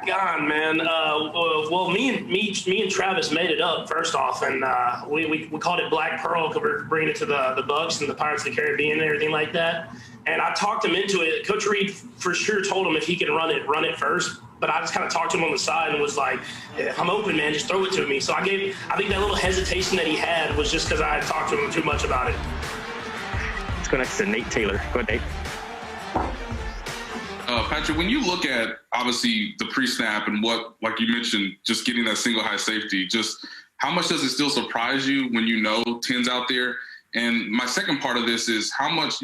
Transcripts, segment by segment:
God, man. Well, me and Travis made it up first off, and we called it Black Pearl because we're bringing it to the Bucs and the Pirates of the Caribbean and everything like that. And I talked him into it. Coach Reed for sure told him if he can run it first. But I just kind of talked to him on the side and was like, yeah, "I'm open, man. Just throw it to me." So I think that little hesitation that he had was just because I had talked to him too much about it. Let's go next to Nate Taylor. Go ahead, Nate. Patrick, when you look at obviously the pre-snap and what, like you mentioned, just getting that single high safety, just how much does it still surprise you when you know 10's out there? And my second part of this is how much,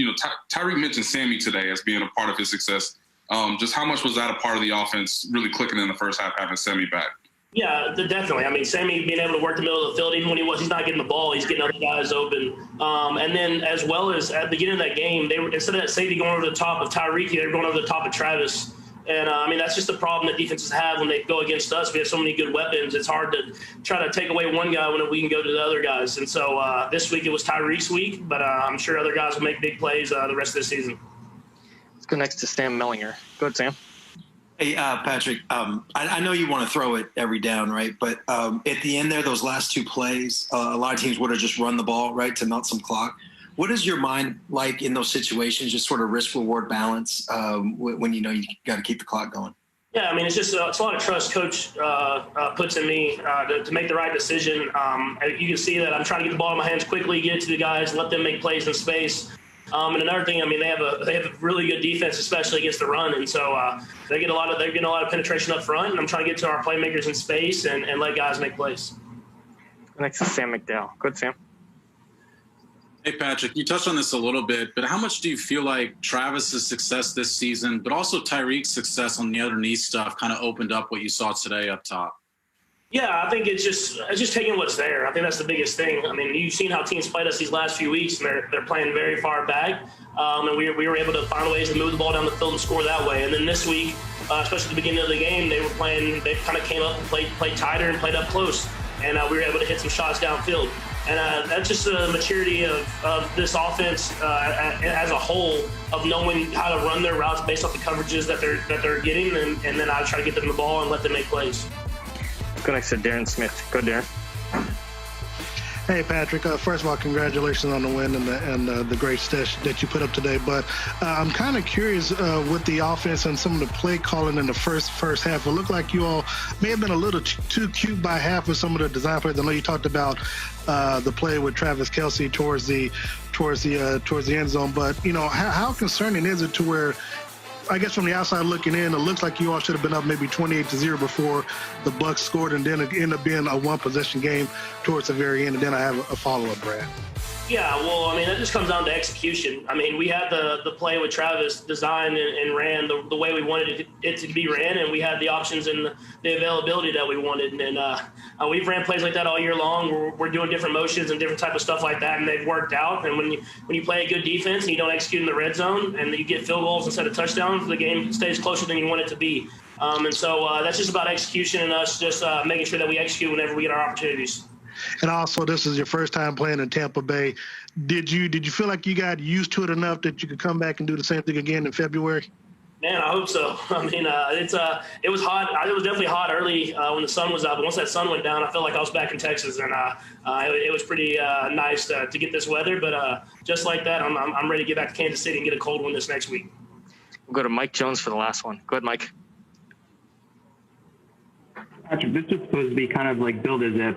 Tyreek mentioned Sammy today as being a part of his success. Just how much was that a part of the offense really clicking in the first half, having Sammy back? Yeah, definitely. I mean, Sammy being able to work the middle of the field, even when he's not getting the ball, he's getting other guys open. And then as well as at the beginning of that game, they were, instead of that safety going over the top of Tyreek, they were going over the top of Travis. And, I mean, that's just the problem that defenses have when they go against us. We have so many good weapons. It's hard to try to take away one guy when we can go to the other guys. And so this week it was Tyreek's week, but I'm sure other guys will make big plays the rest of the season. Let's go next to Sam Mellinger. Go ahead, Sam. Hey, Patrick, I know you want to throw it every down, right? But at the end there, those last two plays, a lot of teams would have just run the ball, right, to melt some clock. What is your mind like in those situations, just sort of risk-reward balance when you know you got to keep the clock going? Yeah, I mean, it's a lot of trust Coach puts in me to make the right decision. You can see that I'm trying to get the ball in my hands quickly, get it to the guys, let them make plays in space. And another thing, I mean, they have a really good defense, especially against the run, and so they're getting a lot of penetration up front. And I'm trying to get to our playmakers in space and let guys make plays. Next is Sam McDowell. Go ahead, Sam. Hey, Patrick, you touched on this a little bit, but how much do you feel like Travis's success this season, but also Tyreek's success on the underneath stuff, kind of opened up what you saw today up top? Yeah, I think it's just taking what's there. I think that's the biggest thing. I mean, you've seen how teams played us these last few weeks, and they're playing very far back. And we were able to find ways to move the ball down the field and score that way. And then this week, especially at the beginning of the game, they kind of came up and played tighter and played up close. And we were able to hit some shots downfield. And that's just the maturity of this offense as a whole, of knowing how to run their routes based off the coverages that they're getting, and then I try to get them the ball and let them make plays. Go next to Darren Smith. Go, Darren. Hey, Patrick. First of all, congratulations on the win and the great stats that you put up today. But I'm kind of curious with the offense and some of the play calling in the first half. It looked like you all may have been a little too cute by half with some of the design plays. I know you talked about the play with Travis Kelce towards the end zone. But how concerning is it to where, I guess from the outside looking in, it looks like you all should have been up maybe 28-0 before the Bucs scored, and then it ended up being a one-possession game towards the very end. And then I have a follow-up, Brad. Yeah, well, I mean, that just comes down to execution. I mean, we had the play with Travis designed and ran the way we wanted it to be ran, and we had the options and the availability that we wanted. And we've ran plays like that all year long. We're doing different motions and different type of stuff like that, and they've worked out. And when you play a good defense and you don't execute in the red zone and you get field goals instead of touchdowns, the game stays closer than you want it to be. And so that's just about execution and us just making sure that we execute whenever we get our opportunities. And also, this is your first time playing in Tampa Bay. Did you feel like you got used to it enough that you could come back and do the same thing again in February? Man, I hope so. I mean, it was hot. It was definitely hot early when the sun was out. But once that sun went down, I felt like I was back in Texas, and it was pretty nice to get this weather. But just like that, I'm ready to get back to Kansas City and get a cold one this next week. We'll go to Mike Jones for the last one. Go ahead, Mike. Patrick, this is supposed to be kind of like billed as a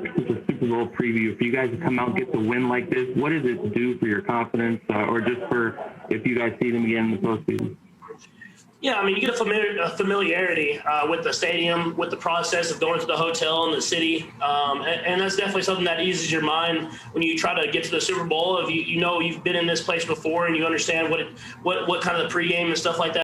Super Bowl preview. If you guys come out and get the win like this, what does it do for your confidence, or just for if you guys see them again in the postseason? Yeah, I mean, you get a familiarity with the stadium, with the process of going to the hotel and the city, and that's definitely something that eases your mind when you try to get to the Super Bowl. If you know you've been in this place before and you understand what kind of the pregame and stuff like that.